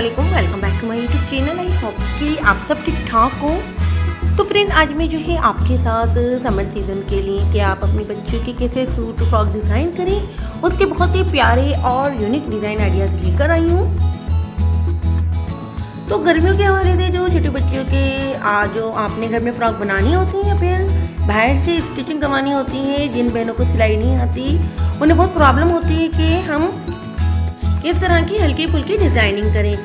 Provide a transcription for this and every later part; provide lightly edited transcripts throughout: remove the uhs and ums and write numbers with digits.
अस्सलामुअलैकुम, welcome back to my YouTube channel. I hope कि आप सब ठीक ठाक हो। तो फ्रेंड, आज मैं जो है आपके साथ समर सीज़न के लिए कि आप अपने बच्चों के कैसे सूट फ्रॉक डिज़ाइन करें, उसके बहुत ही प्यारे और यूनिक डिज़ाइन आइडियाज़ लेकर आई हूँ। तो गर्मियों के हवाले से जो छोटे बच्चों के जो आपने घर में फ्रॉक बनानी होती है या फिर बाहर से स्टिचिंग करवानी होती है, जिन बहनों को सिलाई नहीं आती, उन्हें बहुत प्रॉब्लम होती है कि हम किस तरह की हल्की फुल्की डिज़ाइनिंग करें।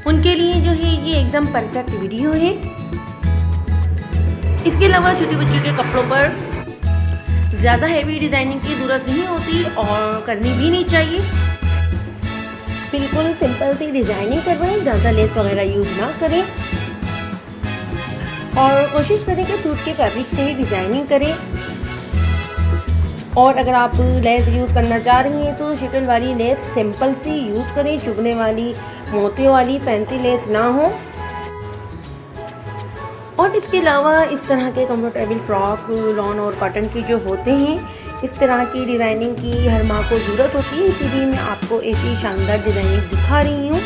उनके लिए जो है ये एकदम परफेक्ट वीडियो है। इसके अलावा छोटे बच्चों के कपड़ों पर ज़्यादा हैवी डिज़ाइनिंग की ज़रूरत नहीं होती और करनी भी नहीं चाहिए। बिल्कुल सिंपल सी डिज़ाइनिंग करवाएं, ज़्यादा लेस वगैरह यूज़ ना करें और कोशिश करें कि सूट के फैब्रिक से ही डिज़ाइनिंग करें। और अगर आप लेस यूज़ करना चाह रही हैं तो शिकल वाली लेस सिंपल सी यूज़ करें, चुभने वाली मोतियों वाली फैंसी लेस ना हो। और इसके अलावा इस तरह के कंफर्टेबल फ्रॉक लॉन और कॉटन के जो होते हैं, इस तरह की डिज़ाइनिंग की हर माँ को ज़रूरत होती है, इसीलिए मैं आपको ऐसी शानदार डिज़ाइनिंग दिखा रही हूँ।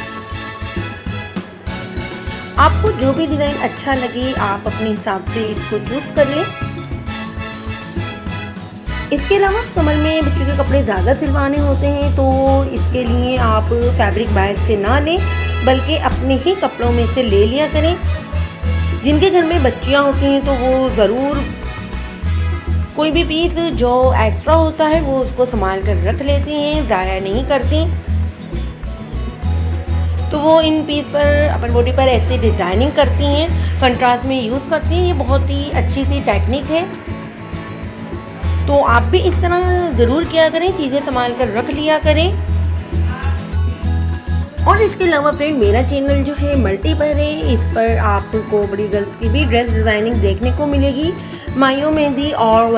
आपको जो भी डिज़ाइन अच्छा लगे आप अपने हिसाब से इसको चूज़ कर लें। इसके अलावा समर में बच्चों के कपड़े ज़्यादा सिलवाने होते हैं, तो इसके लिए आप फैब्रिक बाहर से ना लें बल्कि अपने ही कपड़ों में से ले लिया करें। जिनके घर में बच्चियां होती हैं तो वो ज़रूर कोई भी पीस जो एक्स्ट्रा होता है वो उसको संभाल कर रख लेती हैं, ज़ाया नहीं करती। तो वो इन पीस पर अपन बॉडी पर ऐसे डिज़ाइनिंग करती हैं, कंट्रास्ट में यूज़ करती हैं। ये बहुत ही अच्छी सी टेक्निक है, तो आप भी इस तरह ज़रूर किया करें, चीज़ें संभाल कर रख लिया करें। और इसके अलावा फ्रेंड, मेरा चैनल जो है मल्टीपल है, इस पर आपको बड़ी गर्ल्स की भी ड्रेस डिज़ाइनिंग देखने को मिलेगी, माइयों मेहंदी और